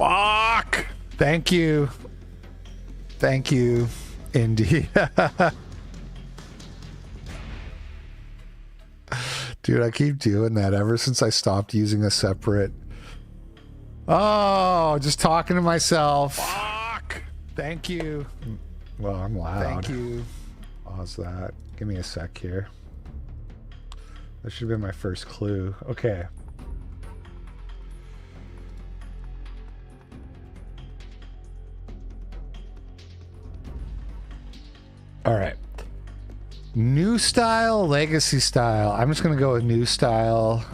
Fuck! Thank you. Thank you, Indy. Dude, I keep doing that ever since I stopped using a separate... Oh, just talking to myself. Fuck! Thank you. Well, I'm loud. Thank you. Pause that. Give me a sec here. That should have been my first clue. Okay. All right. New style, legacy style. I'm just going to go with new style.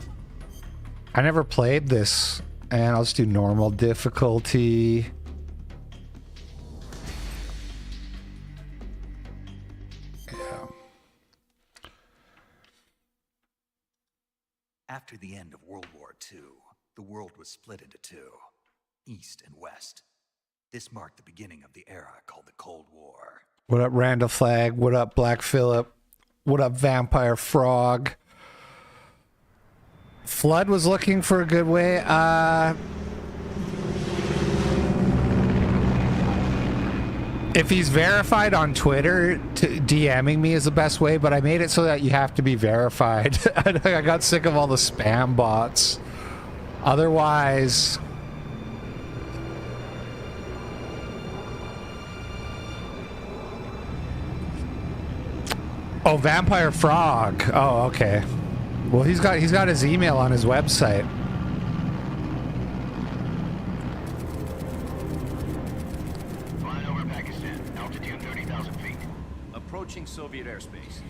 I never played this, and I'll just do normal difficulty. Yeah. After the end of World War II, the world was split into two, East and West. This marked the beginning of the era called the Cold War. What up, Randall Flag? What up, Black Phillip? What up, Vampire Frog? Flood was looking for a good way. If he's verified on Twitter, DMing me is the best way, but I made it so that you have to be verified. I got sick of all the spam bots. Otherwise... Oh, Vampire Frog. Oh, okay. Well, he's got his email on his website. Flying over Pakistan, altitude 30,000 feet. Approaching Soviet airspace.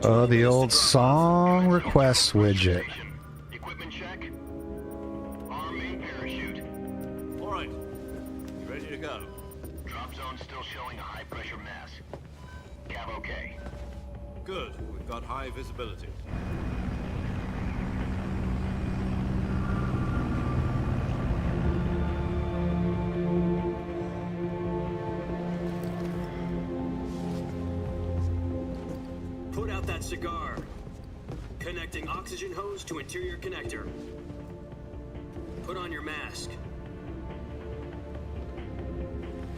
Oh, the old song request widget. Equipment check. Arm main parachute. All right. Ready to go. Drop zone still showing a high pressure mass. Cav okay. Good. We've got high visibility. Put out that cigar. Connecting oxygen hose to interior connector. Put on your mask.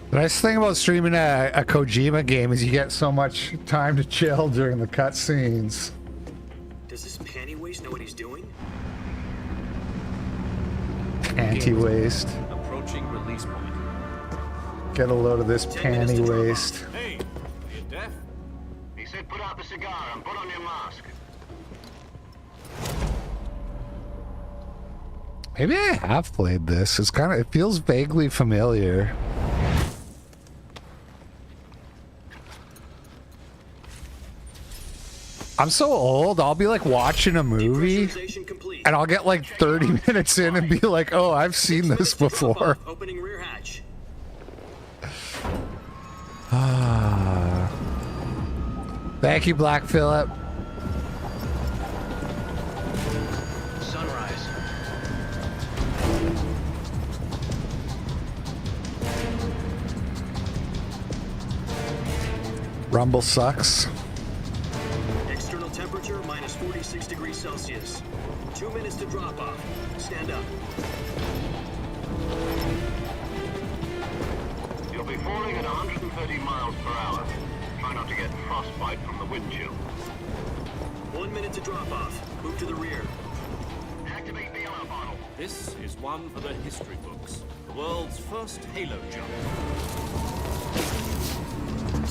The nice thing about streaming a Kojima game is you get so much time to chill during the cutscenes. Does this panty waste know what he's doing? Anti-waste. Approaching release point. Get a load of this panty waste. Hey, are you deaf? He said put out the cigar and put on your mask. Maybe I have played this. It feels vaguely familiar. I'm so old, I'll be like watching a movie and I'll get like 30 minutes in and be like, oh, I've seen this before. Opening rear hatch. Thank you, Black Phillip. Sunrise. Rumble sucks. External temperature minus 46 degrees Celsius. 2 minutes to drop off. Stand up. You'll be falling at 130 miles per hour. Try not to get frostbite from the wind chill. 1 minute to drop off. Move to the rear. Activate the alarm bottle. This is one for the history books. The world's first halo jump.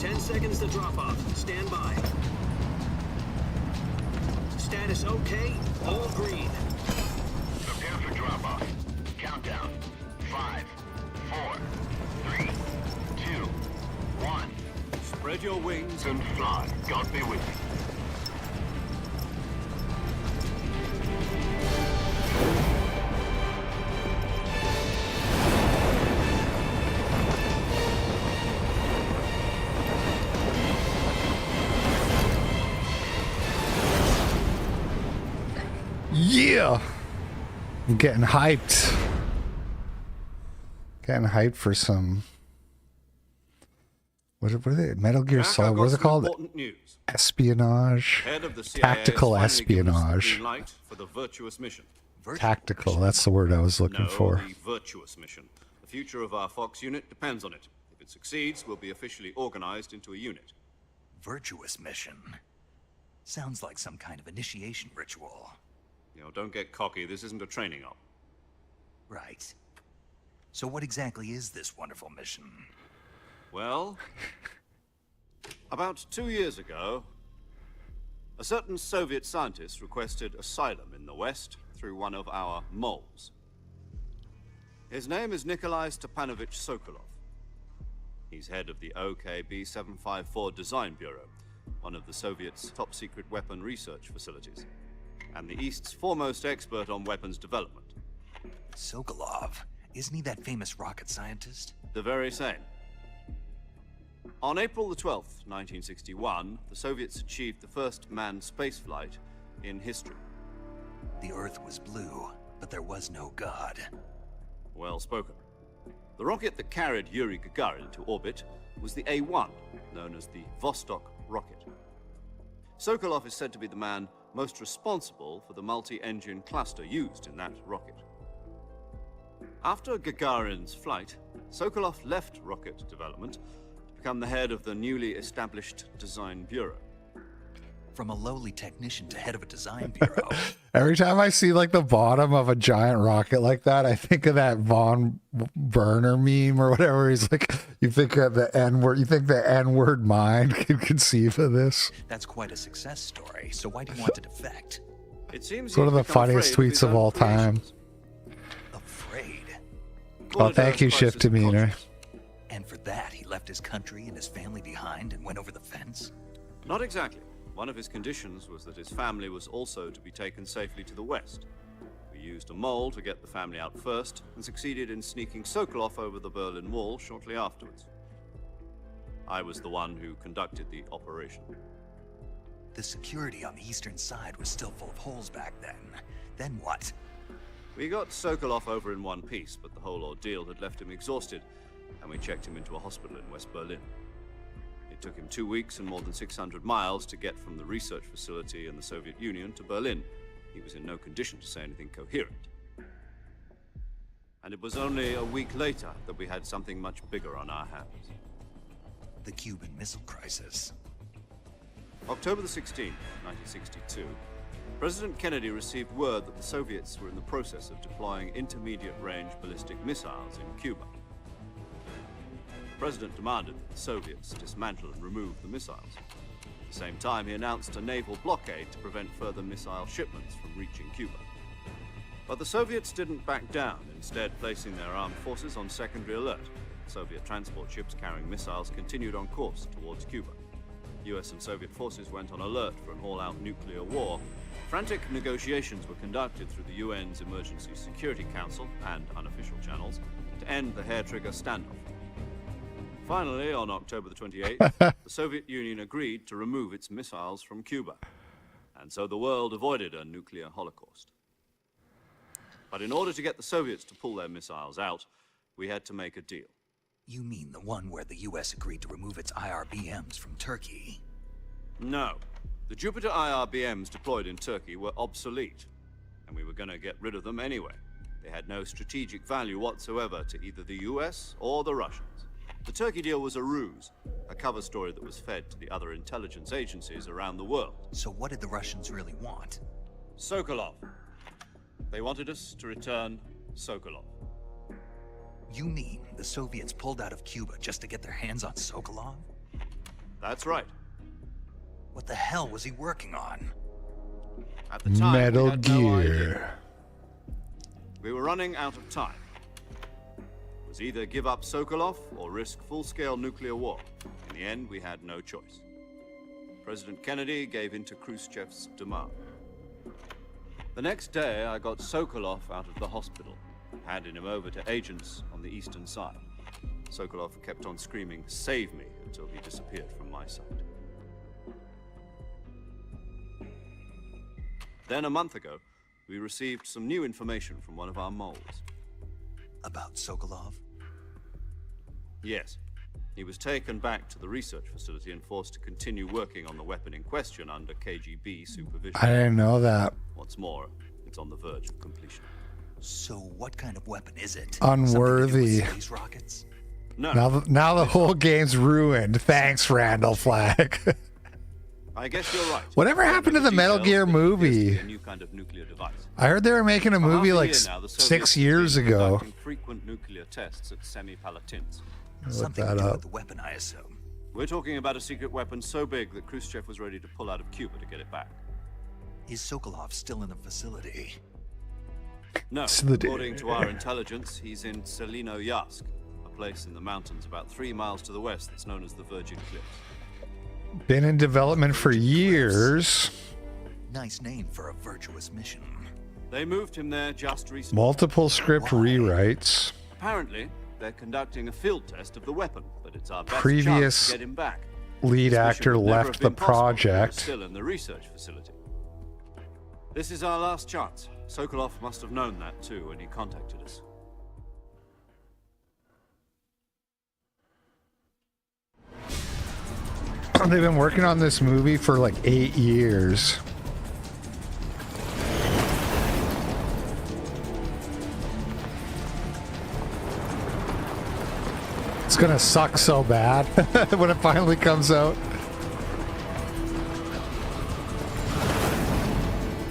10 seconds to drop off. Stand by. Status okay. All green. Prepare for drop off. Countdown. 5, 4, 3, 2, 1. Spread your wings And fly. God be with you. Yeah! I'm getting hyped. Getting hyped for some... What are they? Metal Gear Jack, Solid? I've What is got it some called? important news. Espionage. Head of the CIA Tactical has finally given us the espionage. green light for the virtuous mission. Tactical, that's the word I was looking No, for. the virtuous mission. The future of our Fox unit depends on it. If it succeeds, we'll be officially organized into a unit. Virtuous mission. Sounds like some kind of initiation ritual. You know, don't get cocky. This isn't a training op. Right. So what exactly is this wonderful mission? Well, about 2 years ago, a certain Soviet scientist requested asylum in the West through one of our moles. His name is Nikolai Stepanovich Sokolov. He's head of the OKB 754 Design Bureau, one of the Soviets' top-secret weapon research facilities, and the East's foremost expert on weapons development. Sokolov? Isn't he that famous rocket scientist? The very same. On April the 12th, 1961, the Soviets achieved the first manned spaceflight in history. The Earth was blue, but there was no God. Well spoken. The rocket that carried Yuri Gagarin to orbit was the A-1, known as the Vostok rocket. Sokolov is said to be the man most responsible for the multi-engine cluster used in that rocket. After Gagarin's flight, Sokolov left rocket development to become the head of the newly established Design Bureau. From a lowly technician to head of a design bureau. Every time I see like the bottom of a giant rocket like that, I think of that Von Burner meme or whatever. He's like, you think of the N-word, you think the N-word mind can conceive of this? That's quite a success story, so why do you want to defect? It seems It's one of the he's become funniest afraid tweets his of own all time. creations. Afraid. Oh, thank you, Shift Demeanor. And for that, he left his country and his family behind and went over the fence? Not exactly. One of his conditions was that his family was also to be taken safely to the west. We used a mole to get the family out first and succeeded in sneaking Sokolov over the Berlin Wall shortly afterwards. I was the one who conducted the operation. The security on the eastern side was still full of holes back then. Then what? We got Sokolov over in one piece, but the whole ordeal had left him exhausted, and we checked him into a hospital in West Berlin. It took him 2 weeks and more than 600 miles to get from the research facility in the Soviet Union to Berlin. He was in no condition to say anything coherent. And it was only a week later that we had something much bigger on our hands. The Cuban Missile Crisis. October the 16th, 1962, President Kennedy received word that the Soviets were in the process of deploying intermediate-range ballistic missiles in Cuba. The President demanded that the Soviets dismantle and remove the missiles. At the same time, he announced a naval blockade to prevent further missile shipments from reaching Cuba. But the Soviets didn't back down, instead placing their armed forces on secondary alert. Soviet transport ships carrying missiles continued on course towards Cuba. US and Soviet forces went on alert for an all-out nuclear war. Frantic negotiations were conducted through the UN's Emergency Security Council and unofficial channels to end the hair-trigger standoff. Finally, on October the 28th, the Soviet Union agreed to remove its missiles from Cuba. And so the world avoided a nuclear holocaust. But in order to get the Soviets to pull their missiles out, we had to make a deal. You mean the one where the US agreed to remove its IRBMs from Turkey? No. The Jupiter IRBMs deployed in Turkey were obsolete, and we were going to get rid of them anyway. They had no strategic value whatsoever to either the US or the Russians. The Turkey deal was a ruse, a cover story that was fed to the other intelligence agencies around the world. So what did the Russians really want? Sokolov. They wanted us to return Sokolov. You mean the Soviets pulled out of Cuba just to get their hands on Sokolov? That's right. What the hell was he working on? At the time, Metal we had no idea. Gear. We were running out of time. It was either give up Sokolov or risk full-scale nuclear war. In the end, we had no choice. President Kennedy gave in to Khrushchev's demand. The next day, I got Sokolov out of the hospital, handed him over to agents on the eastern side. Sokolov kept on screaming, "Save me," until he disappeared from my sight. Then, a month ago, we received some new information from one of our moles. About Sokolov? Yes. He was taken back to the research facility and forced to continue working on the weapon in question under KGB supervision. I didn't know that. What's more, it it's on the verge of completion. So what kind of weapon is it? Unworthy. Something to do with space rockets? No. Now the whole game's ruined. Thanks, Randall Flagg. I guess you're right. Whatever happened to the Metal Gear movie? A new kind of nuclear device. I heard they were making a For half movie a like year now, the 6 Soviets years have been ago. conducting frequent nuclear tests at Semipalatinsk. Look Something that to do up. with the weapon, I assume. We're talking about a secret weapon so big that Khrushchev was ready to pull out of Cuba to get it back. Is Sokolov still in the facility? No, Facility. according to our intelligence, he's in Selino Yask, a place in the mountains about 3 miles to the west that's known as the Virgin Cliffs. Been in development for years. Nice name for a virtuous mission. They moved him there just recently. Multiple script Why? rewrites. Apparently, they're conducting a field test of the weapon, but it's our best Previous chance to get him back. Lead This mission actor would never left have the been possible if he was project. still in the research facility. This is our last chance. Sokolov must have known that too when he contacted us. They've been working on this movie for like 8 years. It's gonna suck so bad when it finally comes out.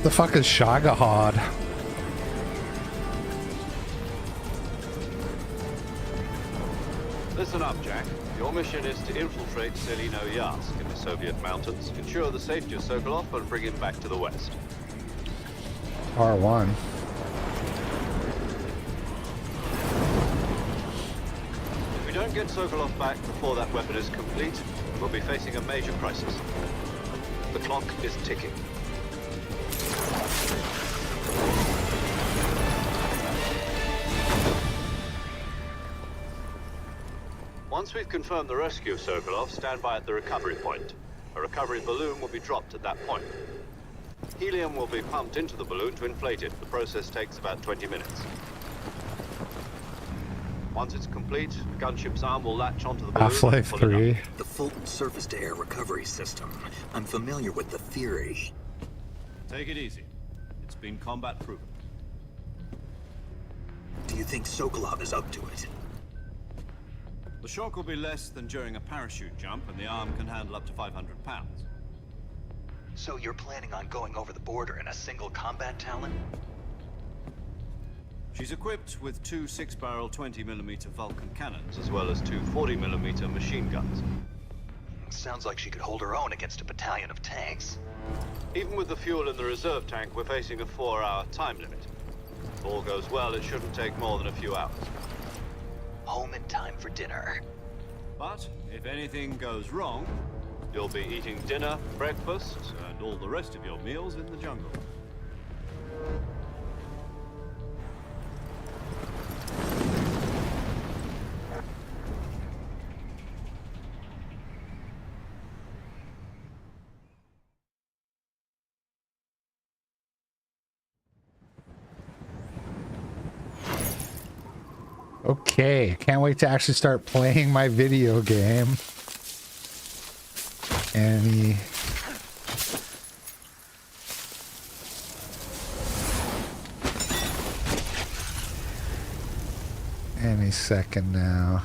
The fuck is Shagahad? Listen up, Jack. Your mission is to infiltrate Selino Yask in the Soviet mountains, ensure the safety of Sokolov, and bring him back to the west. R1. If we don't get Sokolov back before that weapon is complete, we'll be facing a major crisis. The clock is ticking. Once we've confirmed the rescue of Sokolov, stand by at the recovery point. A recovery balloon will be dropped at that point. Helium will be pumped into the balloon to inflate it. The process takes about 20 minutes. Once it's complete, the gunship's arm will latch onto the balloon. Half-Life and pull it 3. up. The Fulton surface-to-air recovery system. I'm familiar with the theory. Take it easy. It's been combat proven. Do you think Sokolov is up to it? The shock will be less than during a parachute jump, and the arm can handle up to 500 pounds. So you're planning on going over the border in a single combat Talon? She's equipped with 2 6-barrel 20mm Vulcan cannons, as well as 2 40mm machine guns. Sounds like she could hold her own against a battalion of tanks. Even with the fuel in the reserve tank, we're facing a 4-hour time limit. If all goes well, it shouldn't take more than a few hours. Home in time for dinner. But if anything goes wrong, you'll be eating dinner, breakfast, and all the rest of your meals in the jungle. Okay, can't wait to actually start playing my video game. Any second now.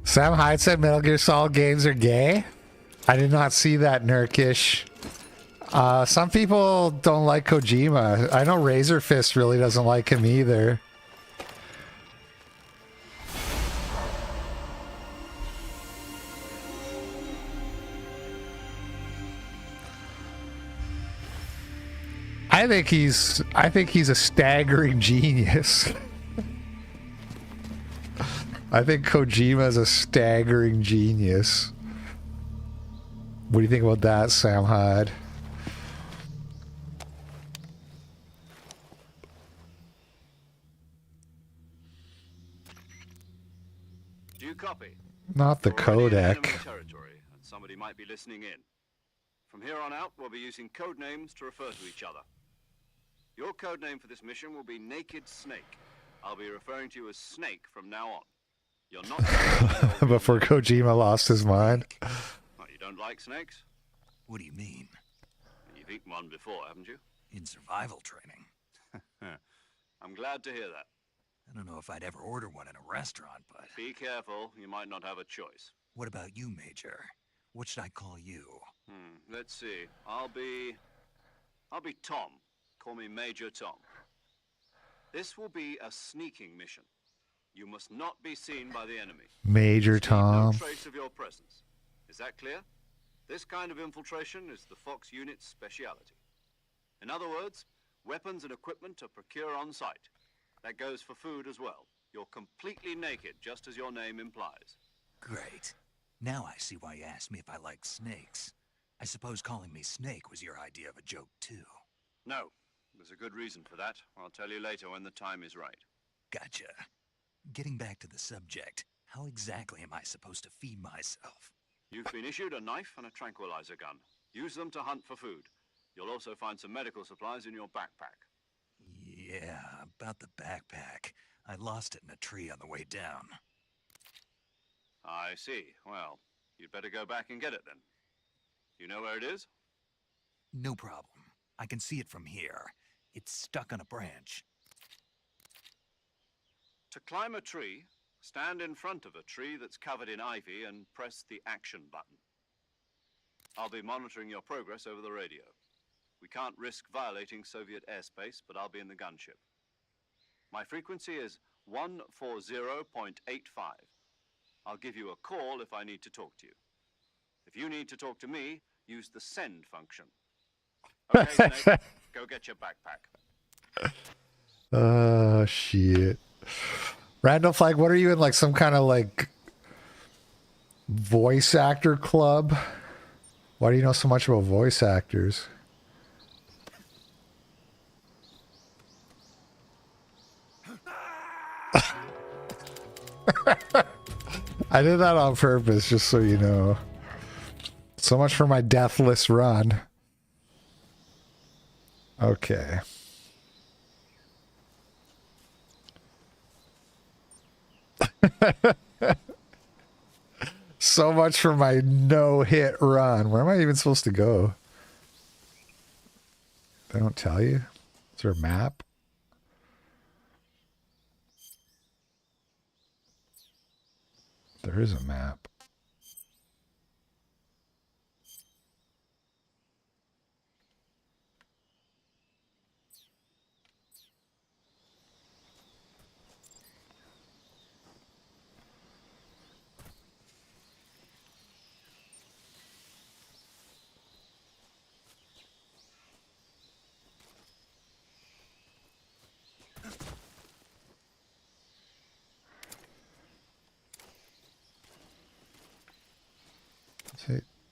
Sam Hyde said Metal Gear Solid games are gay. I did not see that, Nurkish. Some people don't like Kojima. I know Razor Fist really doesn't like him either. I think he's a staggering genius. I think Kojima is a staggering genius. What do you think about that, Sam Hyde? Do you copy? Not the We're already in enemy codec. territory, and somebody might be listening in. From here on out, we'll be using code names to refer to each other. Your code name for this mission will be Naked Snake. I'll be referring to you as Snake from now on. You're not... Before Kojima lost his mind. What, you don't like snakes? What do you mean? You've eaten one before, haven't you? In survival training? I'm glad to hear that. I don't know if I'd ever order one in a restaurant, but... Be careful, you might not have a choice. What about you, Major? What should I call you? Let's see. I'll be Tom. Call me Major Tom. This will be a sneaking mission. You must not be seen by the enemy. Major Leave Tom. no trace of your presence. Is that clear? This kind of infiltration is the Fox unit's speciality. In other words, weapons and equipment are procured on site. That goes for food as well. You're completely naked, just as your name implies. Great. Now I see why you asked me if I like snakes. I suppose calling me Snake was your idea of a joke, too. No, there's a good reason for that. I'll tell you later when the time is right. Gotcha. Getting back to the subject, how exactly am I supposed to feed myself? You've been issued a knife and a tranquilizer gun. Use them to hunt for food. You'll also find some medical supplies in your backpack. Yeah, about the backpack. I lost it in a tree on the way down. I see. Well, you'd better go back and get it then. You know where it is? No problem. I can see it from here. It's stuck on a branch. To climb a tree, stand in front of a tree that's covered in ivy and press the action button. I'll be monitoring your progress over the radio. We can't risk violating Soviet airspace, but I'll be in the gunship. My frequency is 140.85. I'll give you a call if I need to talk to you. If you need to talk to me, use the send function. Okay, Snake, go get your backpack. Oh, shit. Randall Flag, what are you in, like, some kind of, like, voice actor club? Why do you know so much about voice actors? I did that on purpose, just so you know. So much for my deathless run. Okay. So much for my no-hit run. Where am I even supposed to go? They don't tell you? Is there a map? There is a map.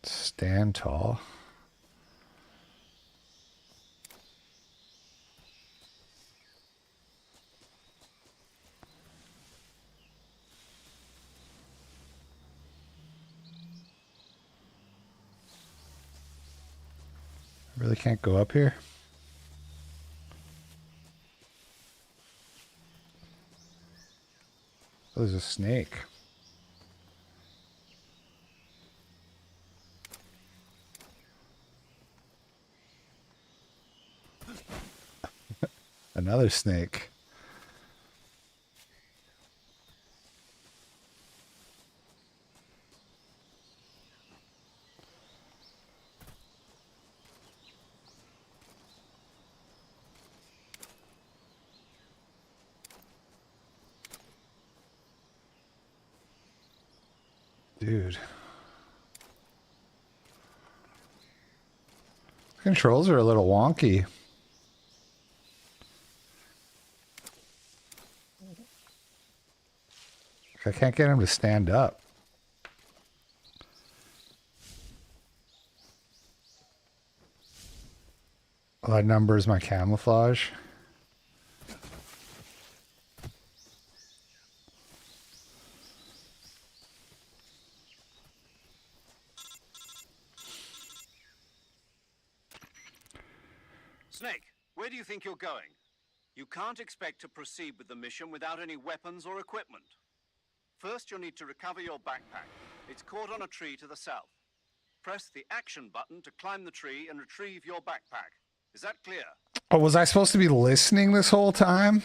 Stand tall. I really can't go up here. Oh, there's a snake. Another snake. Dude. Controls are a little wonky. I can't get him to stand up. Well, that number is my camouflage. Snake, where do you think you're going? You can't expect to proceed with the mission without any weapons or equipment. First, you'll need to recover your backpack. It's caught on a tree to the south. Press the action button to climb the tree and retrieve your backpack. Is that clear? Oh, was I supposed to be listening this whole time?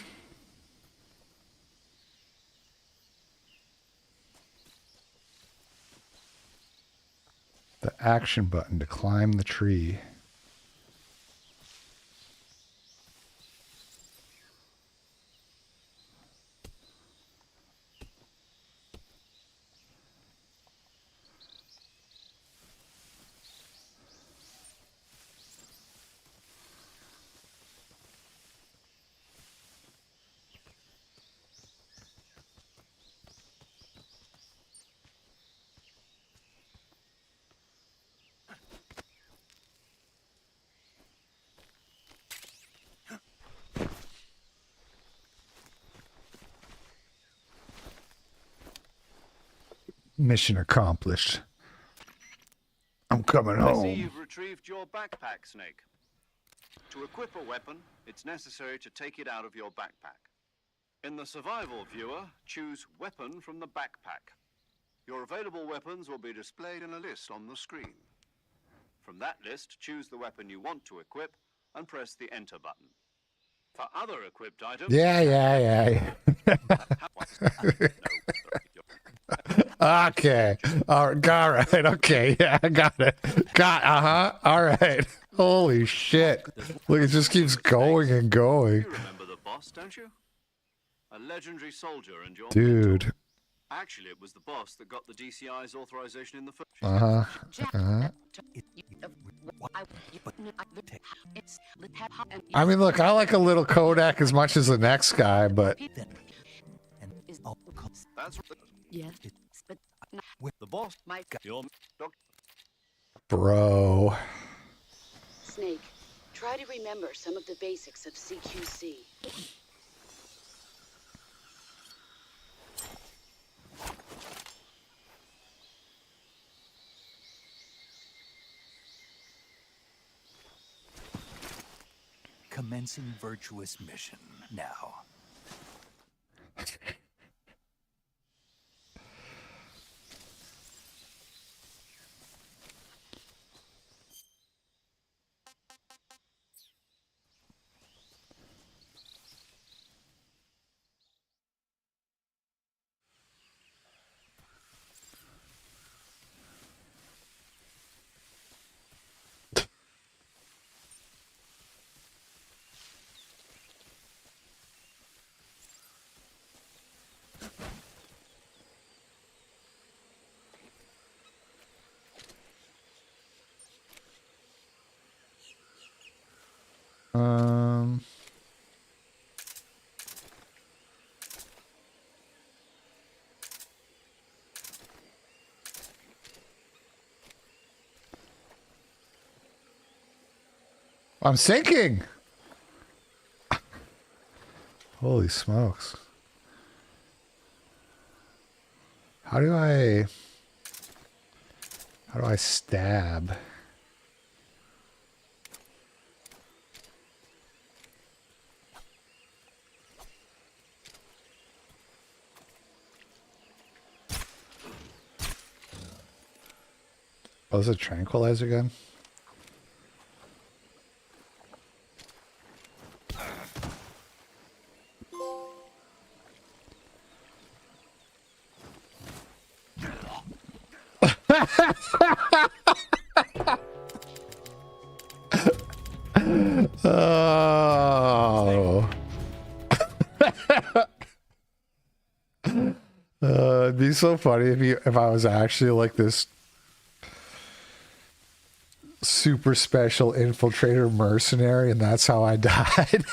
The action button to climb the tree. Mission accomplished. I'm coming I see home. you've retrieved your backpack, Snake. To equip a weapon, it's necessary to take it out of your backpack. In the survival viewer, choose Weapon from the backpack. Your available weapons will be displayed in a list on the screen. From that list, choose the weapon you want to equip and press the Enter button. For other equipped items... Yeah. Okay. All right. Okay. Yeah, I got it. All right. Holy shit. Look, it just keeps going and going. You remember the boss, don't you? A legendary soldier and your Dude. mentor. Actually, it was the boss that got the DCI's authorization in the first... I mean, look, I like a little Kodak as much as the next guy, but... That's Yeah. the boss. Bro. Snake, try to remember some of the basics of CQC. Commencing virtuous mission now. I'm sinking. Holy smokes. How do I stab? Oh, is it a tranquilizer gun? Oh. It'd be so funny if I was actually like this super special infiltrator mercenary and that's how I died.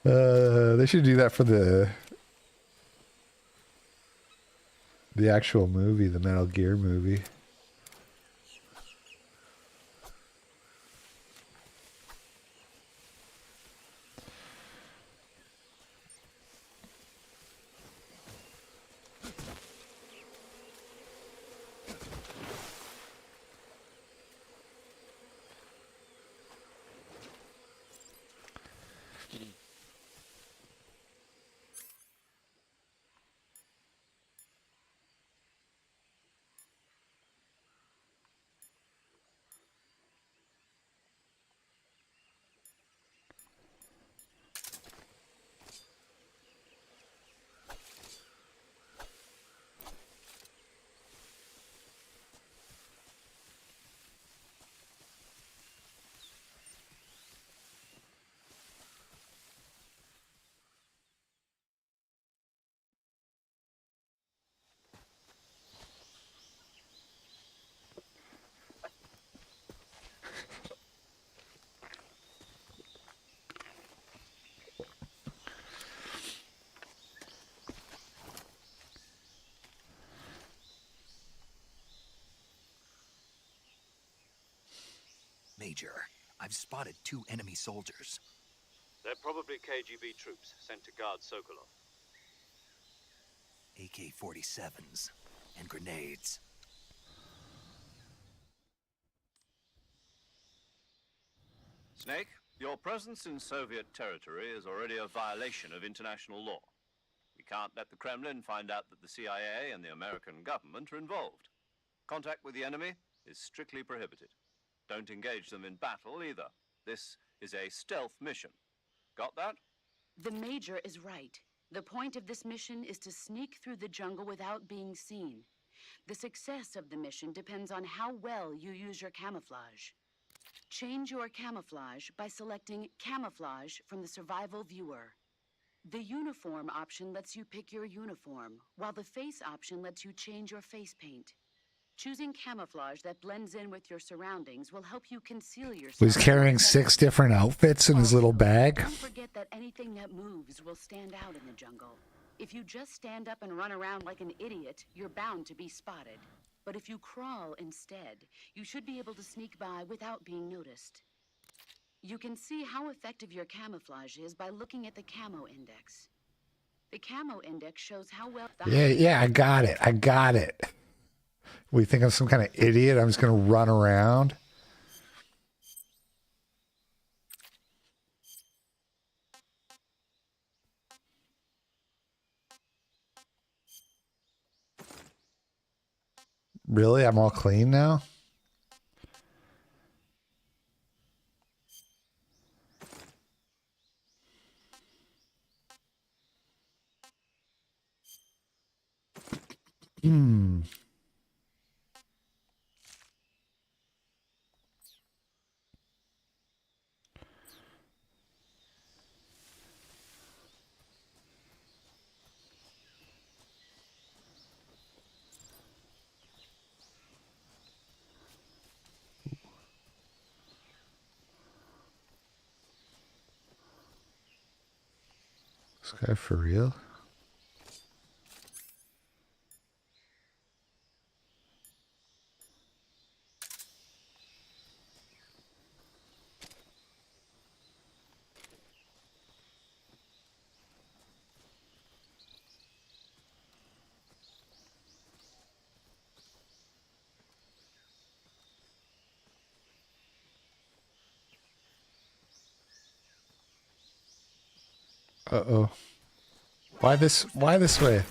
They should do that for the actual movie, the Metal Gear movie. Major. I've spotted 2 enemy soldiers. They're probably KGB troops sent to guard Sokolov. AK-47s and grenades. Snake, your presence in Soviet territory is already a violation of international law. We can't let the Kremlin find out that the CIA and the American government are involved. Contact with the enemy is strictly prohibited. Don't engage them in battle either. This is a stealth mission. Got that? The Major is right. The point of this mission is to sneak through the jungle without being seen. The success of the mission depends on how well you use your camouflage. Change your camouflage by selecting Camouflage from the Survival Viewer. The Uniform option lets you pick your uniform, while the Face option lets you change your face paint. Choosing camouflage that blends in with your surroundings will help you conceal yourself. He's carrying 6 different outfits in his little bag. Don't forget that anything that moves will stand out in the jungle. If you just stand up and run around like an idiot, you're bound to be spotted. But if you crawl instead, you should be able to sneak by without being noticed. You can see how effective your camouflage is by looking at the camo index. The camo index shows how well... Yeah, I got it. We think I'm some kind of idiot. I'm just going to run around. Really? I'm all clean now? This guy for real? Uh-oh. Why this way?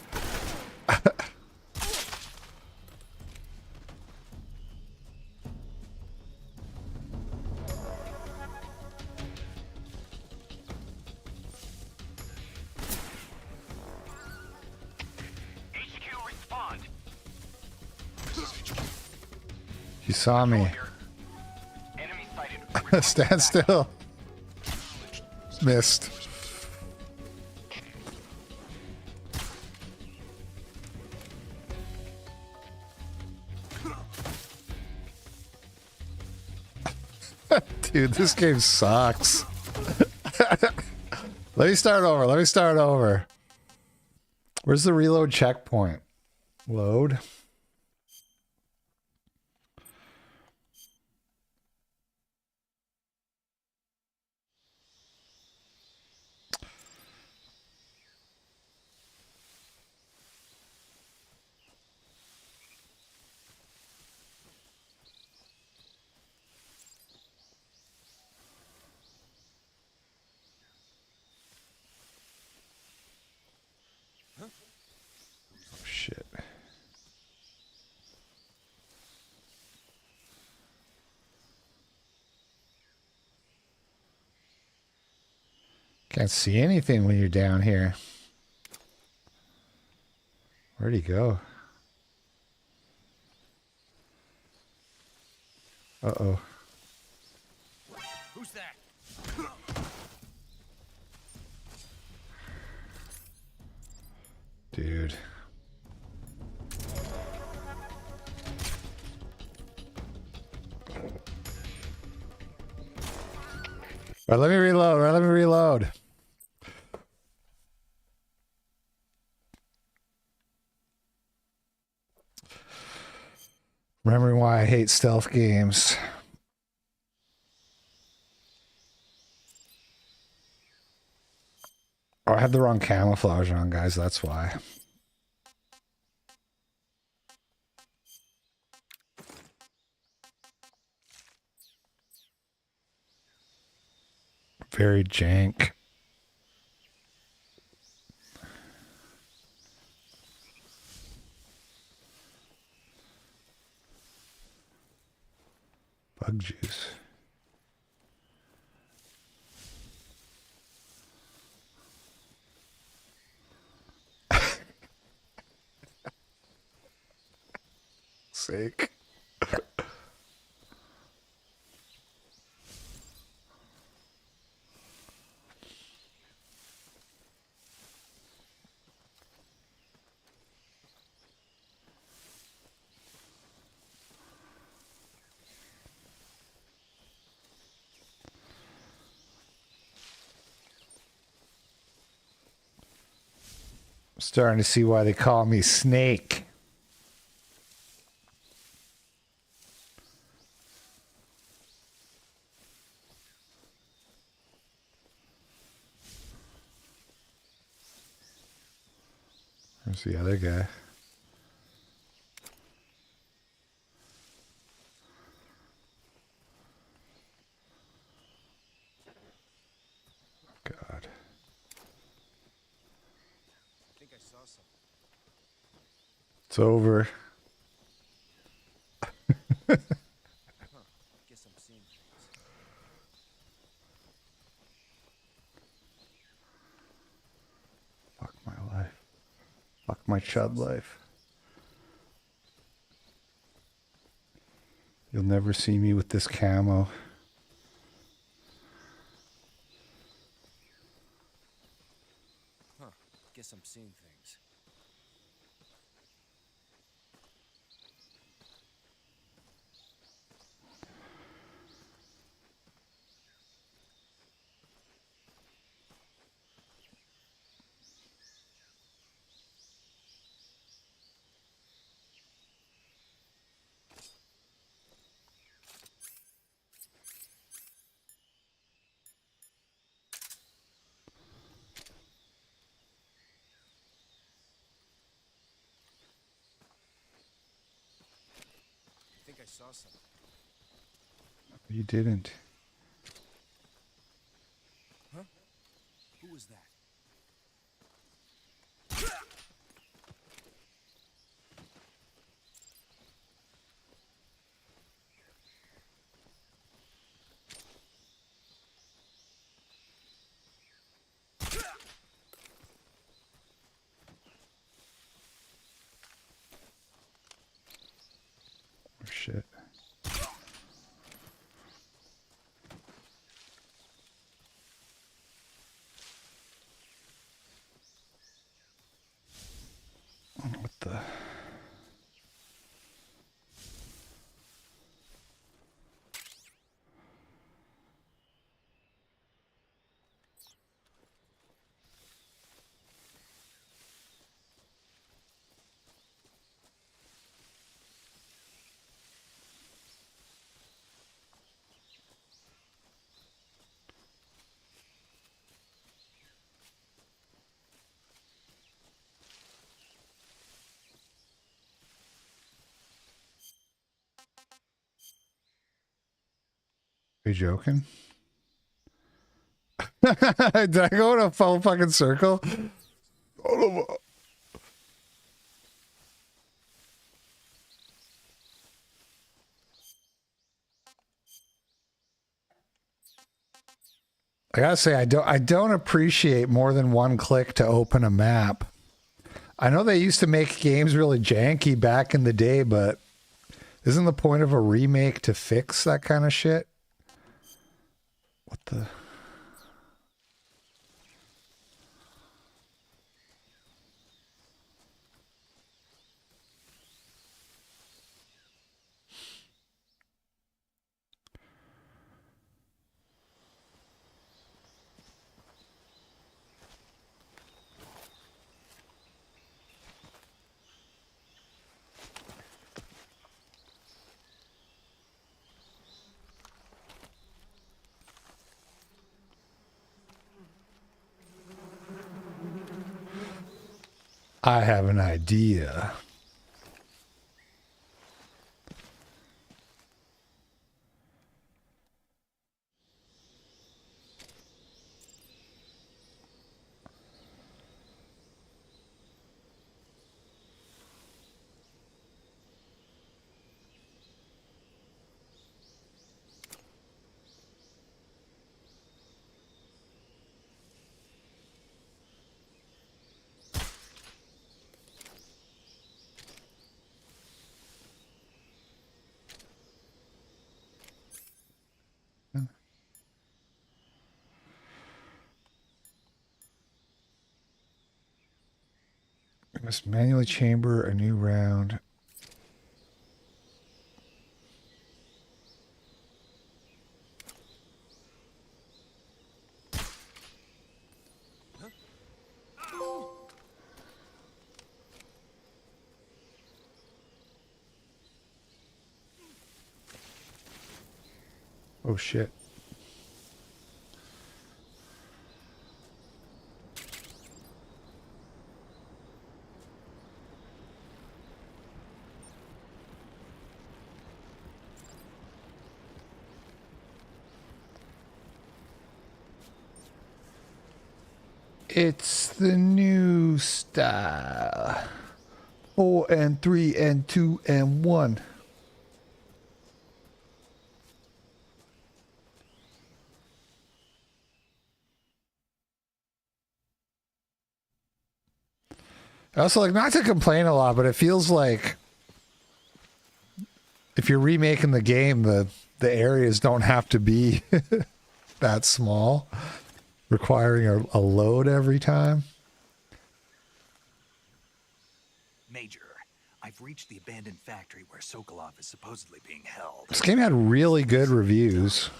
HQ respond. You saw me. Enemy sighted. Stand still. Missed. Dude, this game sucks. Let me start over. Where's the reload checkpoint? Load. Shit. Can't see anything when you're down here. Where'd he go? Uh-oh. Who's that? Dude. All right, let me reload. Remembering why I hate stealth games. I had the wrong camouflage on, guys. That's why. Very jank. Bug juice. Sake. I'm starting to see why they call me Snake. Where's the other guy? God. I think I saw something. It's over. Guess I'm seeing things. Fuck my life. Fuck my chud life. You'll never see me with this camo. Guess I'm seeing things. I think I saw something. You didn't. Huh? Who was that? Oh, shit. What the? Are you joking? Did I go in a full fucking circle? I gotta say, I don't appreciate more than one click to open a map. I know they used to make games really janky back in the day, but isn't the point of a remake to fix that kind of shit? What the? I have an idea. We must manually chamber a new round. Oh shit. It's the new style. 4 and 3 and 2 and 1. I also like, not to complain a lot, but it feels like if you're remaking the game, the areas don't have to be that small, requiring a load every time. Major, I've reached the abandoned factory where Sokolov is supposedly being held. This game had really good reviews.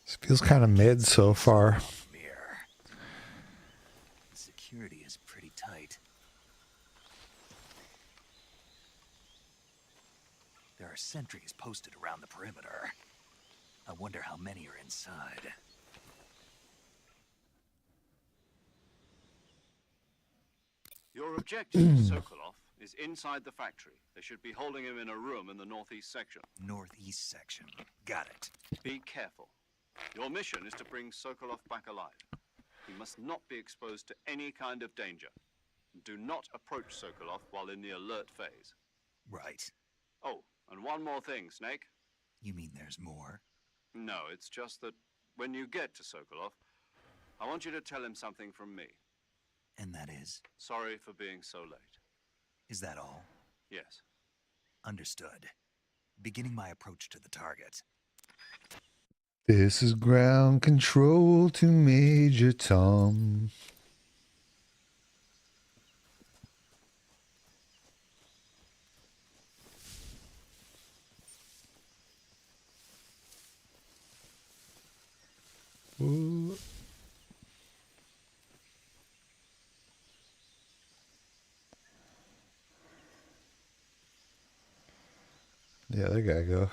This feels kind of mid so far. Security is pretty tight. There are sentries posted around the perimeter. I wonder how many are inside. Your objective, Sokolov, is inside the factory. They should be holding him in a room in the northeast section. Northeast section. Got it. Be careful. Your mission is to bring Sokolov back alive. He must not be exposed to any kind of danger. Do not approach Sokolov while in the alert phase. Right. Oh, and one more thing, Snake. You mean there's more? No, it's just that when you get to Sokolov, I want you to tell him something from me. And that is? Sorry for being so late. Is that all? Yes. Understood. Beginning my approach to the target. This is ground control to Major Tom. Ooh. Yeah, there gotta go.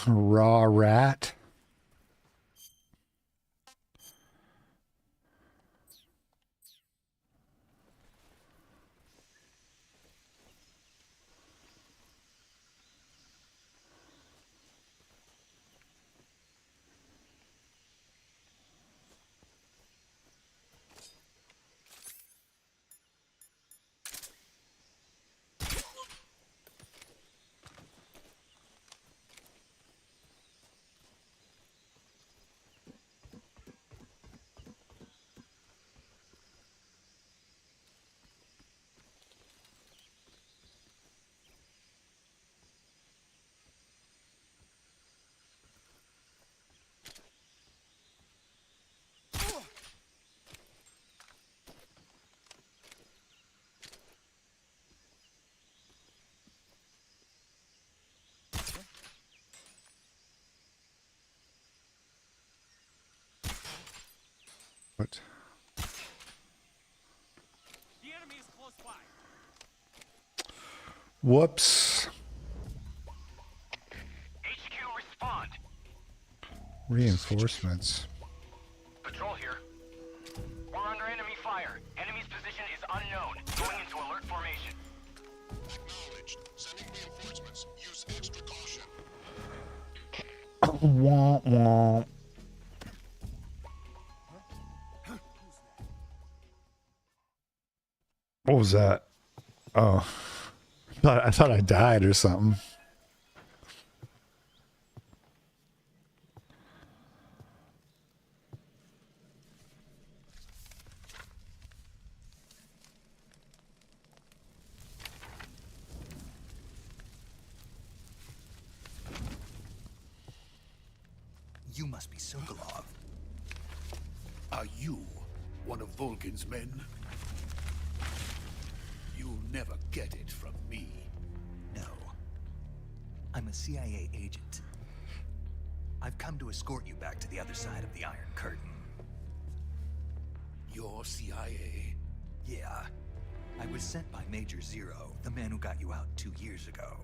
Raw rat. What? The enemy is close by. Whoops. HQ, respond. Reinforcements. Patrol here. We're under enemy fire. Enemy's position is unknown. Going into alert formation. Acknowledged. Sending reinforcements. Use extra caution. Womp womp. What was that? Oh, I thought I died or something. You must be Sokolov. Are you one of Volgin's men? You'll never get it from me. No. I'm a CIA agent. I've come to escort you back to the other side of the Iron Curtain. You're CIA? Yeah. I was sent by Major Zero, the man who got you out 2 years ago.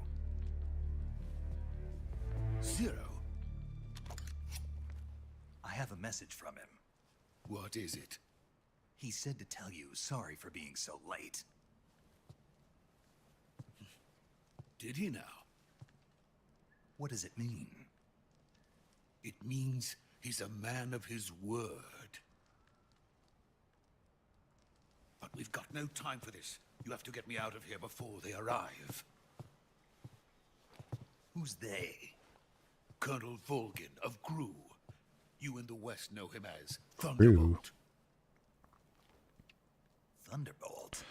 Zero? I have a message from him. What is it? He said to tell you sorry for being so late. Did he now? What does it mean? It means he's a man of his word. But we've got no time for this. You have to get me out of here before they arrive. Who's they? Colonel Volgin of Gru. You in the West know him as Gru. Thunderbolt. Thunderbolt?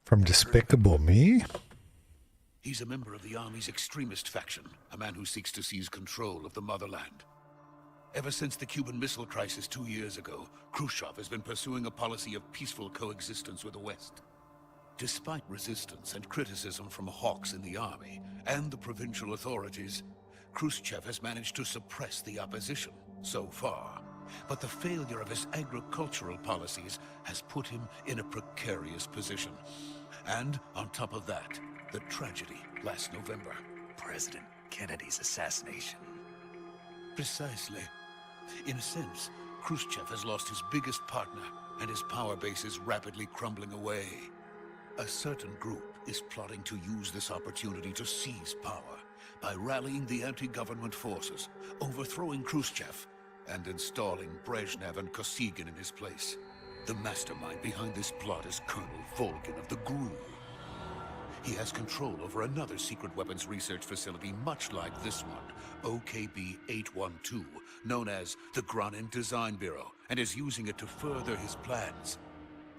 From Despicable Me? He's a member of the Army's extremist faction, a man who seeks to seize control of the motherland. Ever since the Cuban Missile Crisis 2 years ago, Khrushchev has been pursuing a policy of peaceful coexistence with the West. Despite resistance and criticism from hawks in the army and the provincial authorities, Khrushchev has managed to suppress the opposition so far. But the failure of his agricultural policies has put him in a precarious position. And on top of that, the tragedy last November. President Kennedy's assassination. Precisely. In a sense, Khrushchev has lost his biggest partner, and his power base is rapidly crumbling away. A certain group is plotting to use this opportunity to seize power by rallying the anti-government forces, overthrowing Khrushchev, and installing Brezhnev and Kosygin in his place. The mastermind behind this plot is Colonel Volgin of the GRU. He has control over another secret weapons research facility much like this one, OKB-812, known as the Granin Design Bureau, and is using it to further his plans.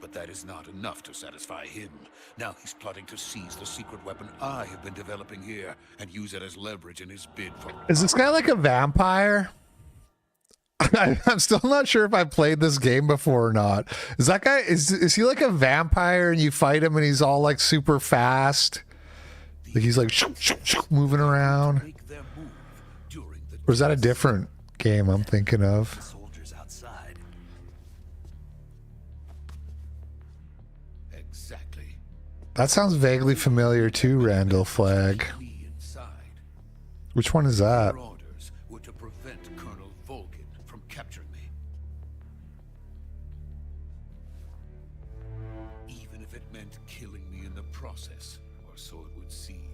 But that is not enough to satisfy him. Now he's plotting to seize the secret weapon I have been developing here and use it as leverage in his bid for... Is this guy like a vampire? I'm still not sure if I played this game before or not. Is that guy, is he like a vampire and you fight him and he's all like super fast? Like he's like moving around? Or is that a different game I'm thinking of? Soldiers outside. Exactly. That sounds vaguely familiar too, Randall Flag. Which one is that? Your orders. meant killing me in the process, or so it would seem.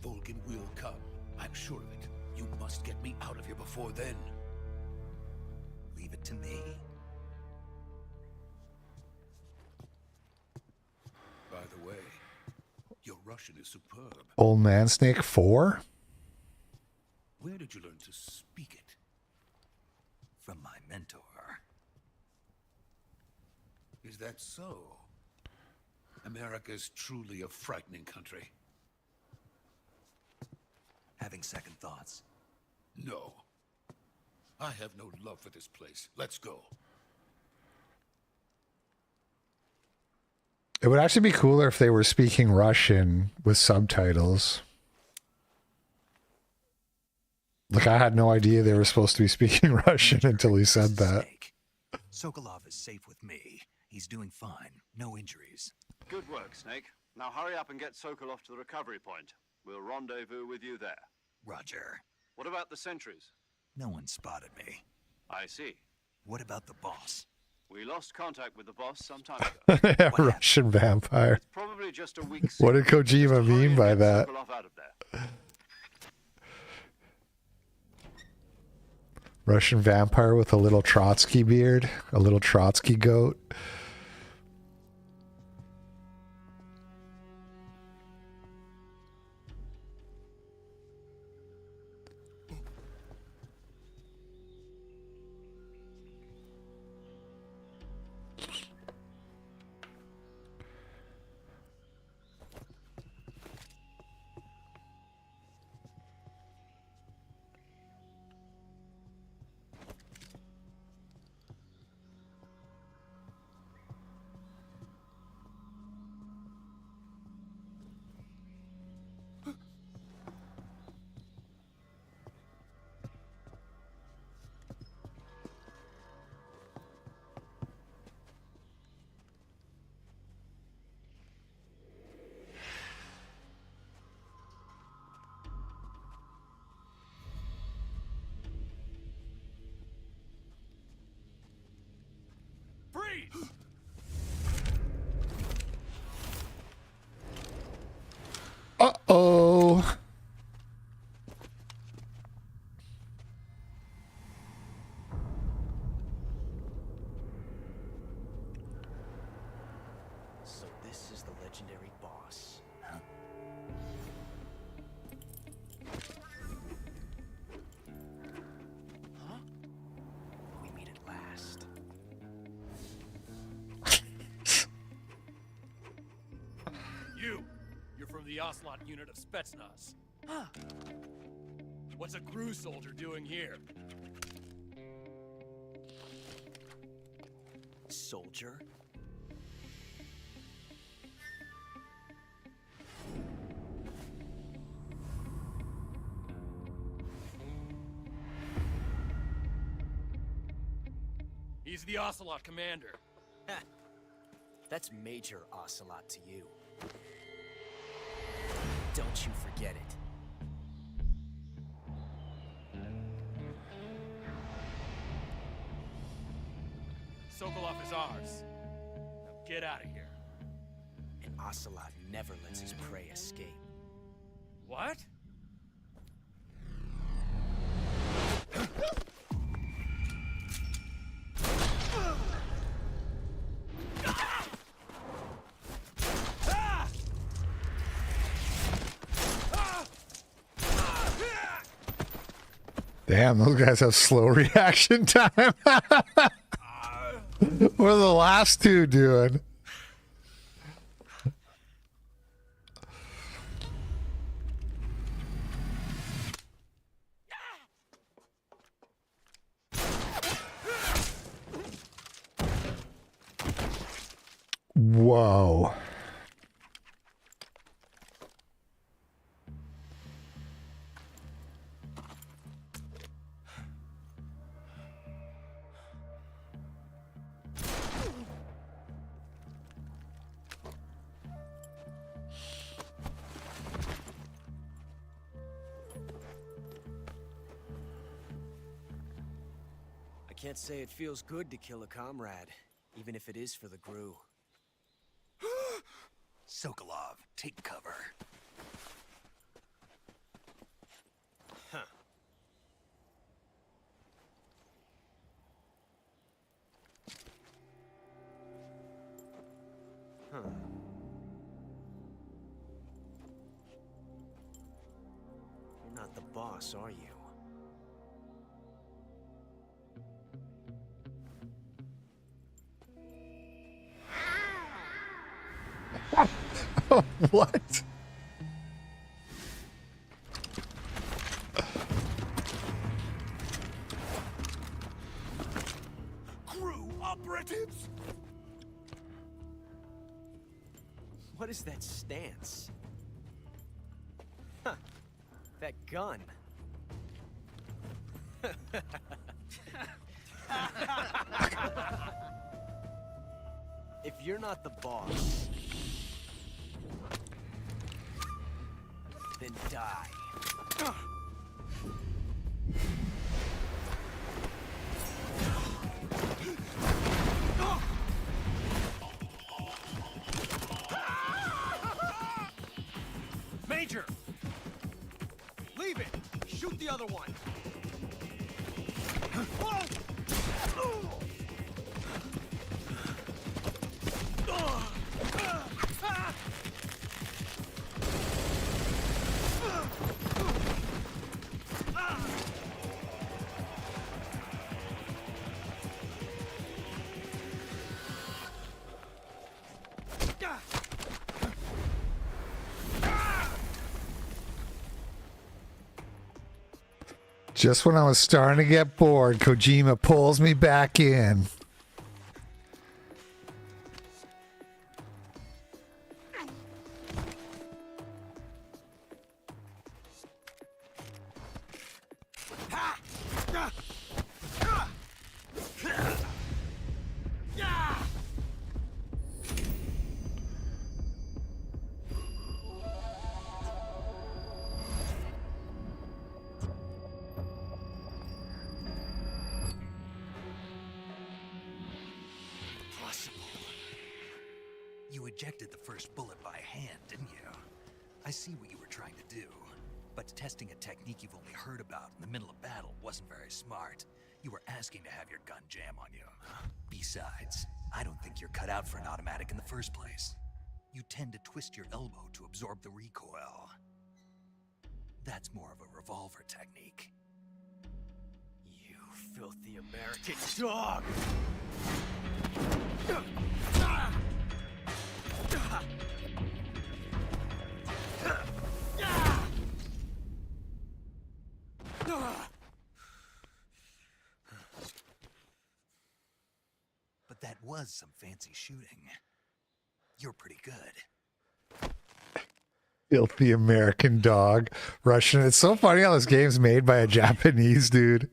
Vulcan will come. I'm sure of it. You must get me out of here before then. Leave it to me. By the way, your Russian is superb. Old Man Snake 4? Where did you learn to speak it? From my mentor. Is that so? America is truly a frightening country. Having second thoughts. No. I have no love for this place. Let's go. It would actually be cooler if they were speaking Russian with subtitles. Like, I had no idea they were supposed to be speaking Russian until he said that. Sokolov is safe with me. He's doing fine. No injuries. Good work, Snake. Now hurry up and get Sokolov to the recovery point. We'll rendezvous with you there. Roger. What about the sentries? No one spotted me. I see. What about the boss? We lost contact with the boss some time ago. Russian vampire. It's probably just a week. What did Kojima mean by that? Sokolov out of there. Russian vampire with a little Trotsky beard, a little Trotsky goat. Uh-oh. So this is the legendary boss. Huh? Huh? We meet at last. You're from the Ocelot unit of Spetsnaz. What's a crew soldier doing here? Soldier? He's the Ocelot commander. That's Major Ocelot to you. Don't you forget it. Sokolov is ours. Now get out of here. And Ocelot never lets his prey escape. What? Damn, those guys have slow reaction time. What are the last two doing? Whoa. Can't say it feels good to kill a comrade, even if it is for the Gru. Sokolov, take cover. Huh. Huh. You're not the boss, are you? What? Crew operatives! What is that stance? Huh. That gun. If you're not the boss, then die. Major! Leave it! Shoot the other one! Just when I was starting to get bored, Kojima pulls me back in. You ejected the first bullet by hand, didn't you? I see what you were trying to do. But testing a technique you've only heard about in the middle of battle wasn't very smart. You were asking to have your gun jam on you. Besides, I don't think you're cut out for an automatic in the first place. You tend to twist your elbow to absorb the recoil. That's more of a revolver technique. You filthy American dog! But that was some fancy shooting. You're pretty good. Filthy American dog. Russian. It's so funny how this game's made by a Japanese dude.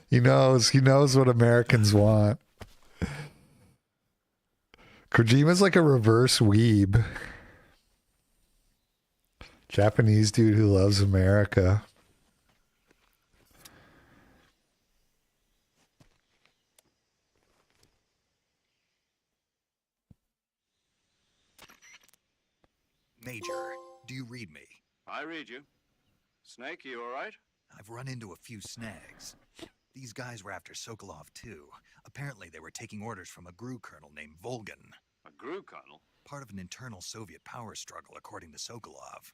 He knows what Americans want. Kojima's like a reverse weeb. Japanese dude who loves America. Major, do you read me? I read you. Snake, you all right? I've run into a few snags. These guys were after Sokolov too. Apparently they were taking orders from a GRU colonel named Volgan. A GRU colonel? Part of an internal Soviet power struggle, according to Sokolov.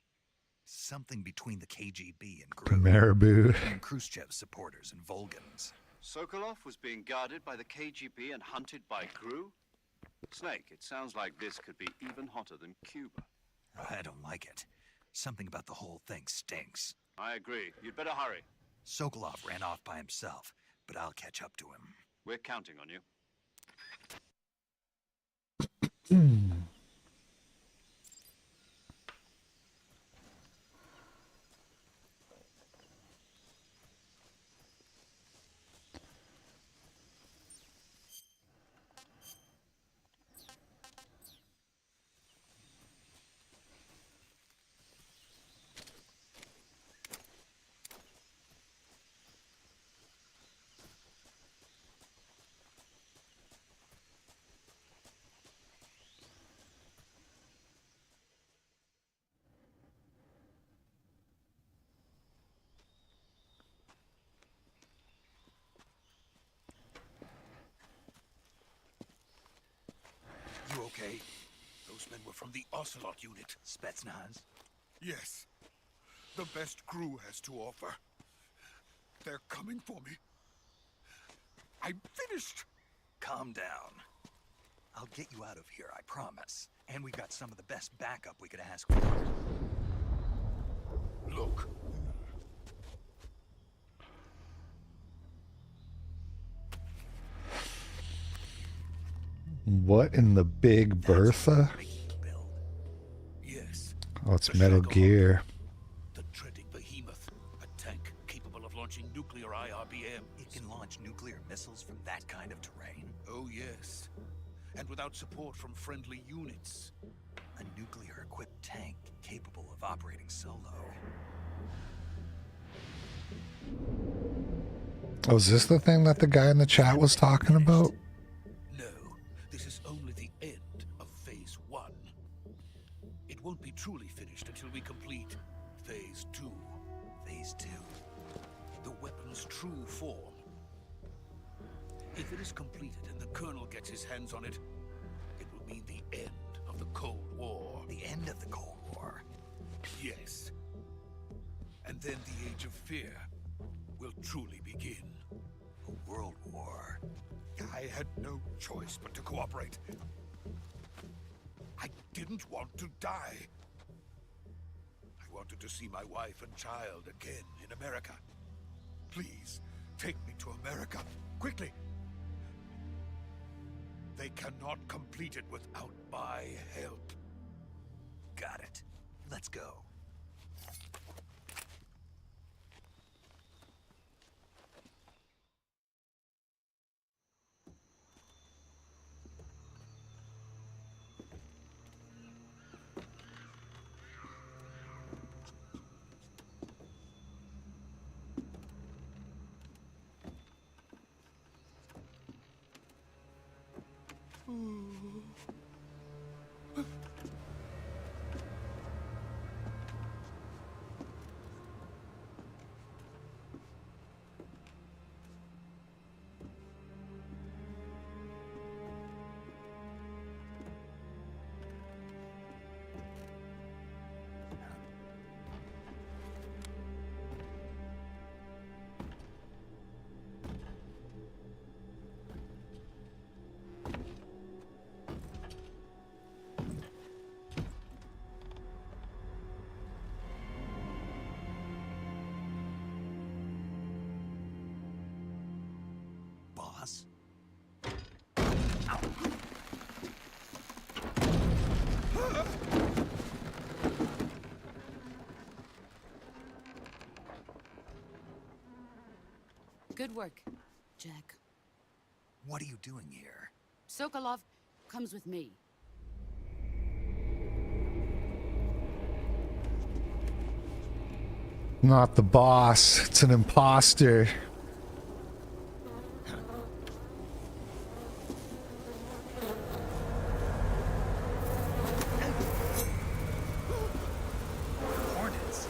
Something between the KGB and GRU. Marabou. And Khrushchev's supporters and Volgans. Sokolov was being guarded by the KGB and hunted by GRU? Snake, it sounds like this could be even hotter than Cuba. I don't like it. Something about the whole thing stinks. I agree. You'd better hurry. Sokolov ran off by himself, but I'll catch up to him. We're counting on you. okay? Those men were from the Ocelot unit. Spetsnaz? Yes. The best crew has to offer. They're coming for me. I'm finished. Calm down. I'll get you out of here, I promise. And we've got some of the best backup we could ask for. Look. What in the Big Bertha? Yes. Oh, it's The Metal Shagohod. Gear. The dreaded behemoth. A tank capable of launching nuclear IRBM. It can launch nuclear missiles from that kind of terrain? Oh, yes. And without support from friendly units. A nuclear-equipped tank capable of operating solo. Oh, is this the thing that the guy in the chat was talking about? No, this is only the end of Phase 1. It won't be truly finished until we complete Phase 2. Phase 2? The weapon's true form. If it is completed and the Colonel gets his hands on it, it will mean the end of the Cold War. The end of the Cold War? Yes. And then the Age of Fear will truly begin. A world war? I had no choice but to cooperate. I didn't want to die. I wanted to see my wife and child again in America. Please, take me to America, quickly. They cannot complete it without my help. Got it. Let's go. Boss? Good work, Jack. What are you doing here? Sokolov comes with me. Not the boss. It's an imposter. Hornets?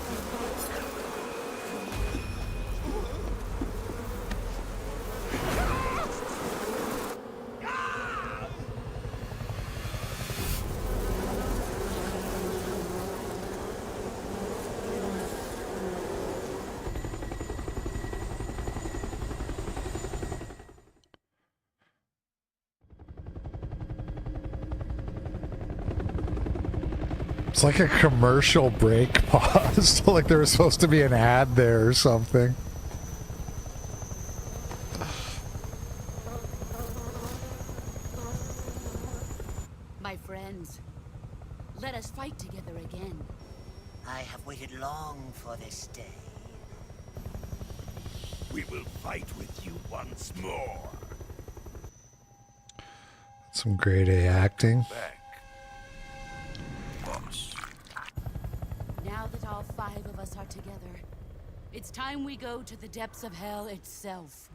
It's like a commercial break pause. Like there was supposed to be an ad there or something. My friends, let us fight together again. I have waited long for this day. We will fight with you once more. Some grade A acting. Back. Boss. Now that all 5 of us are together, it's time we go to the depths of hell itself.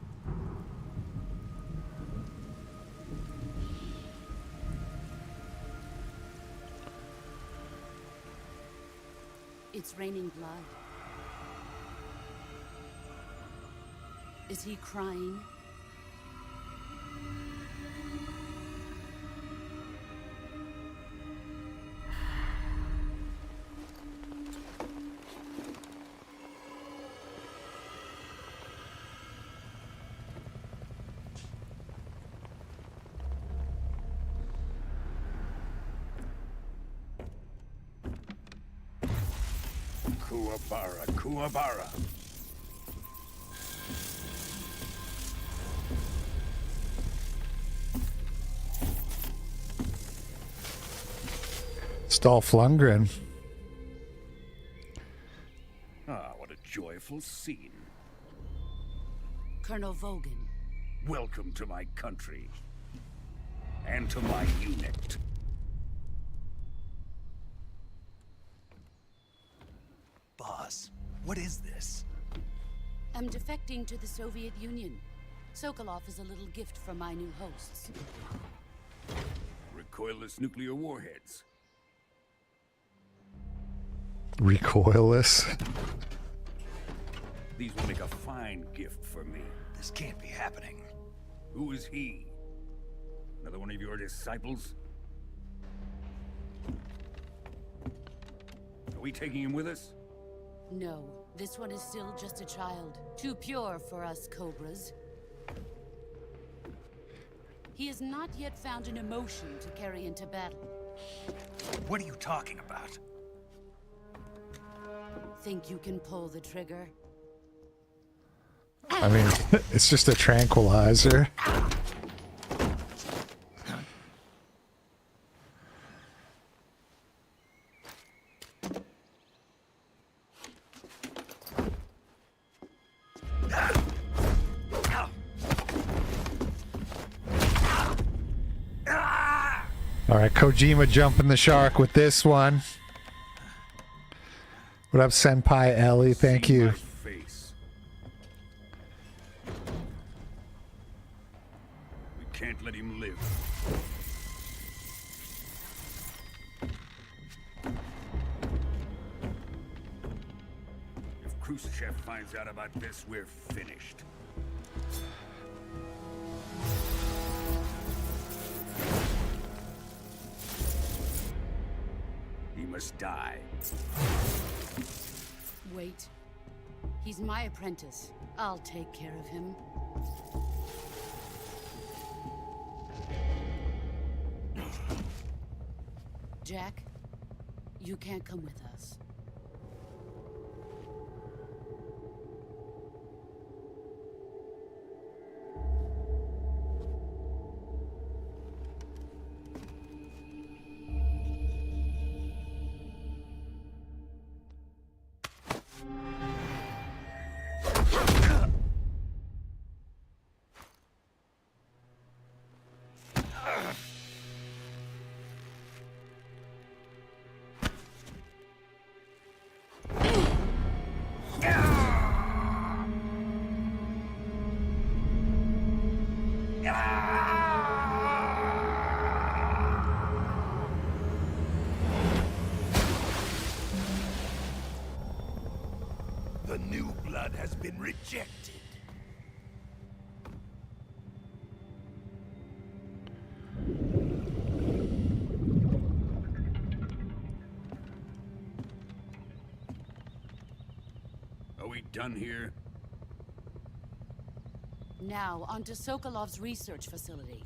It's raining blood. Is he crying? Kuwabara, Kuwabara. Dolph Lundgren. Ah, what a joyful scene. Colonel Vogan. Welcome to my country. And to my unit. Boss, what is this? I'm defecting to the Soviet Union. Sokolov is a little gift from my new hosts. Recoilless nuclear warheads. Recoilless. These will make a fine gift for me. This can't be happening. Who is he? Another one of your disciples? Are we taking him with us? No, this one is still just a child. Too pure for us Cobras. He has not yet found an emotion to carry into battle. What are you talking about? Think you can pull the trigger? I mean, it's just a tranquilizer. All right, Kojima jumping the shark with this one. What up, Senpai Ellie? Thank you. Face. We can't let him live. If Khrushchev finds out about this, we're finished. He must die. Wait. He's my apprentice. I'll take care of him. Jack, you can't come with us. The new blood has been rejected. Are we done here? Now, onto Sokolov's research facility.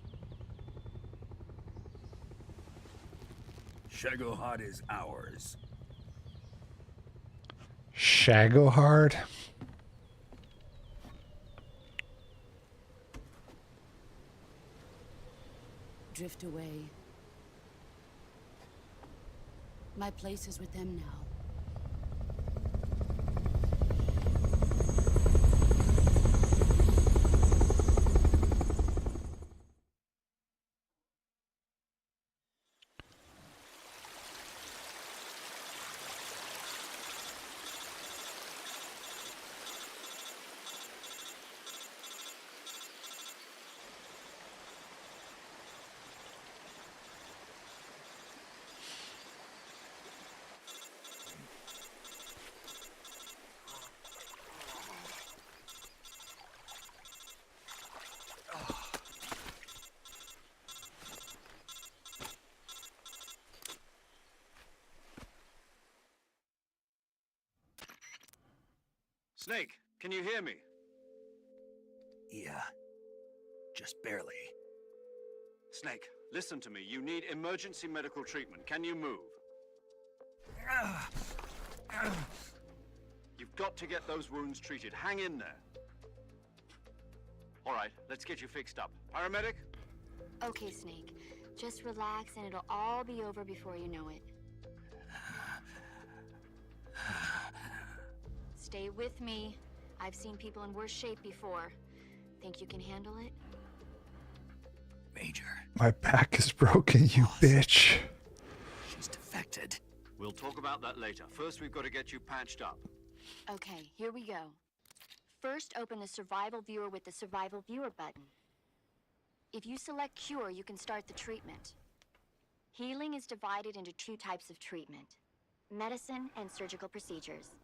Shagohod is ours. Shagohard? Drift away. My place is with them now. Snake, can you hear me? Yeah. Just barely. Snake, listen to me. You need emergency medical treatment. Can you move? You've got to get those wounds treated. Hang in there. All right, let's get you fixed up. Paramedic? Okay, Snake. Just relax and it'll all be over before you know it. Stay with me. I've seen people in worse shape before. Think you can handle it? Major. My back is broken, you bitch. She's defected. We'll talk about that later. First, we've got to get you patched up. Okay, here we go. First, open the Survival Viewer with the Survival Viewer button. If you select Cure, you can start the treatment. Healing is divided into 2 types of treatment: medicine and surgical procedures.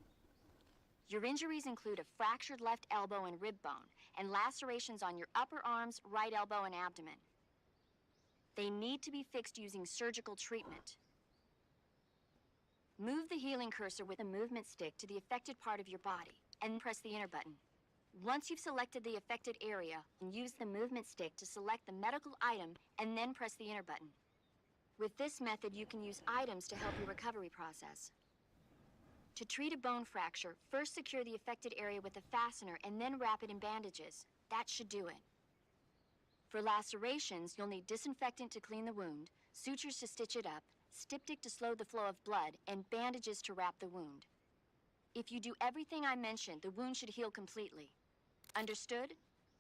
Your injuries include a fractured left elbow and rib bone, and lacerations on your upper arms, right elbow, and abdomen. They need to be fixed using surgical treatment. Move the healing cursor with a movement stick to the affected part of your body, and press the enter button. Once you've selected the affected area, use the movement stick to select the medical item, and then press the enter button. With this method, you can use items to help your recovery process. To treat a bone fracture, first secure the affected area with a fastener and then wrap it in bandages. That should do it. For lacerations, you'll need disinfectant to clean the wound, sutures to stitch it up, styptic to slow the flow of blood, and bandages to wrap the wound. If you do everything I mentioned, the wound should heal completely. Understood?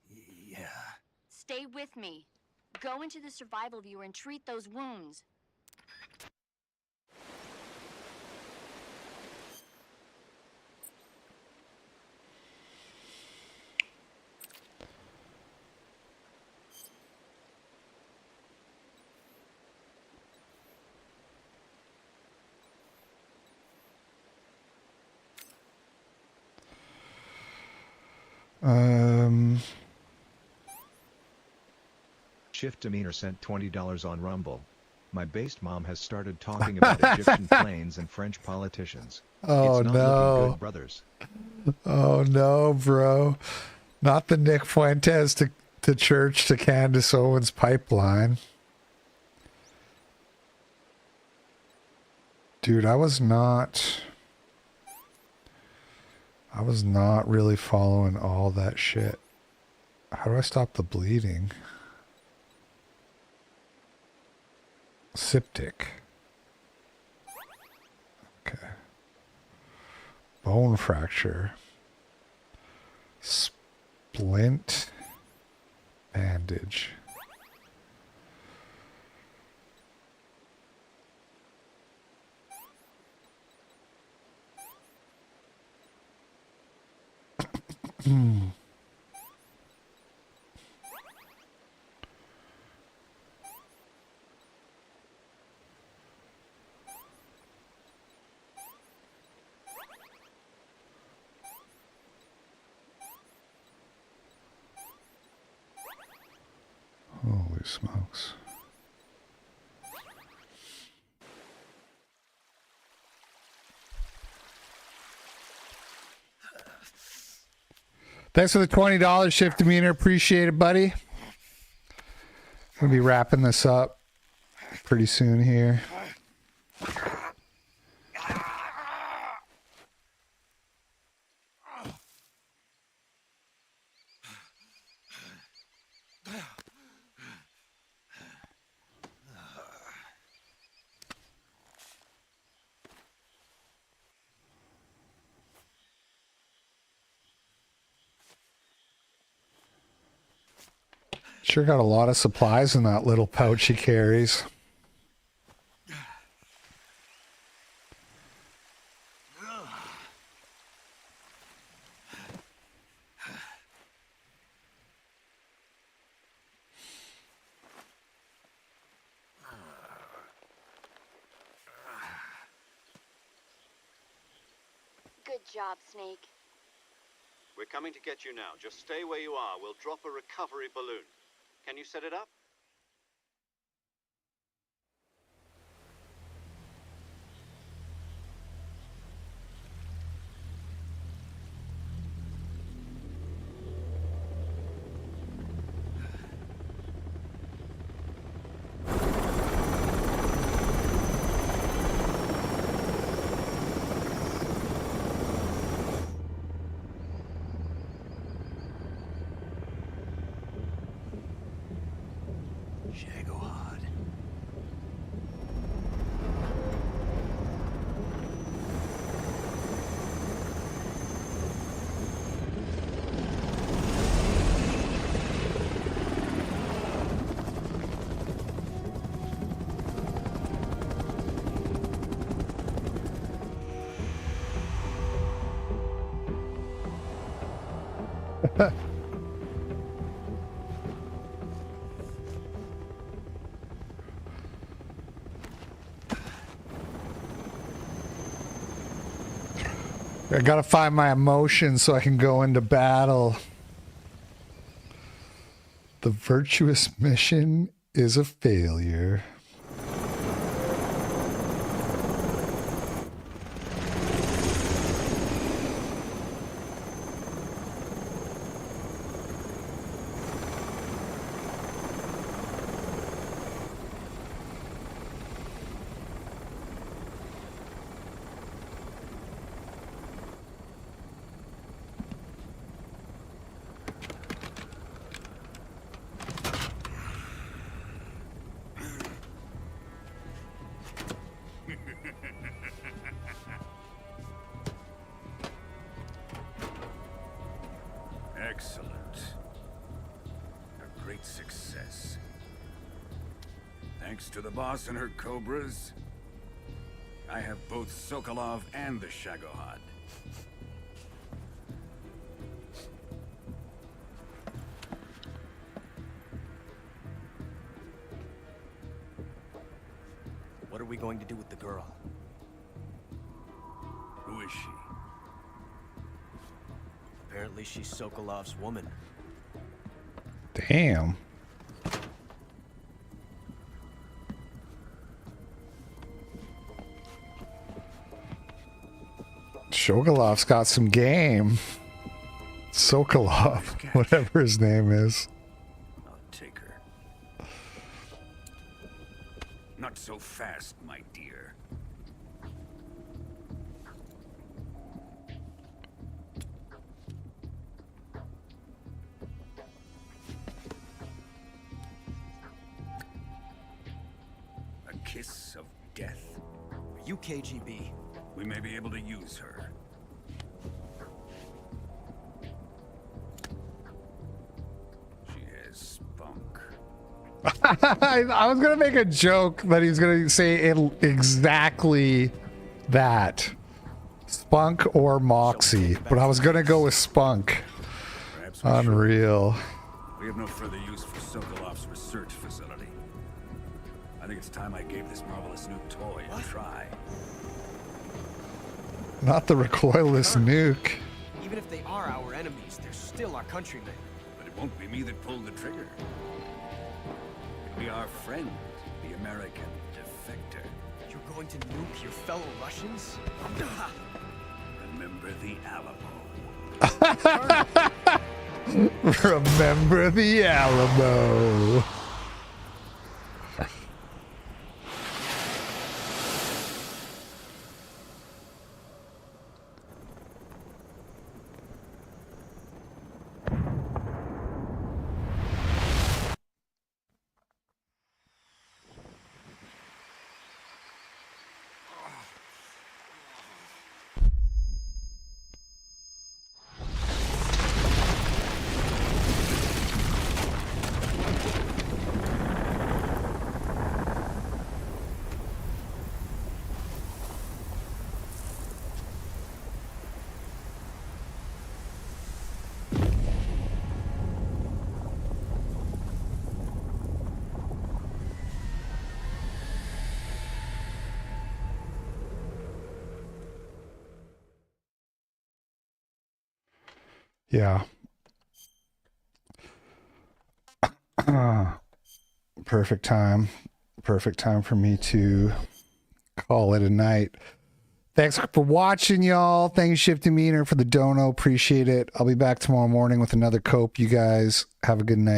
Yeah. Stay with me. Go into the Survival Viewer and treat those wounds. Shift Demeanor sent $20 on Rumble. My based mom has started talking about Egyptian planes and French politicians. Oh, it's not no. looking good, brothers. Oh no, bro. Not the Nick Fuentes to church to Candace Owens pipeline. Dude, I was not really following all that shit. How do I stop the bleeding? Septic. Okay. Bone fracture. Splint. Bandage. Holy smokes. Thanks for the $20 Shift Demeanor. Appreciate it, buddy. We'll be wrapping this up pretty soon here. Sure got a lot of supplies in that little pouch he carries. Good job, Snake. We're coming to get you now. Just stay where you are. We'll drop a recovery balloon. Can you set it up? Shagohod. I gotta find my emotions so I can go into battle. The virtuous mission is a failure. Excellent. A great success. Thanks to the boss and her cobras, I have both Sokolov and the Shagohod. What are we going to do with the girl? Who is she? Apparently she's Sokolov's woman. Damn. Shogolov's got some game. Sokolov, whatever his name is. I'll take her. Not so fast, my dear. A kiss of death. Are you KGB? We may be able to use her. She has spunk. I was gonna make a joke that he's gonna say it exactly that. Spunk or Moxie, but I was gonna go with Spunk. Unreal. We have no further use for Sokolov's research facility. I think it's time I gave this marvelous new toy a try. Not the recoilless nuke. Even if they are our enemies, they're still our countrymen. But it won't be me that pulled the trigger. It'll be our friend, the American defector. You're going to nuke your fellow Russians? Remember the Alamo. Remember the Alamo. Yeah. Perfect time. Perfect time for me to call it a night. Thanks for watching, y'all. Thank you, Shifty Meter, for the dono. Appreciate it. I'll be back tomorrow morning with another cope. You guys have a good night.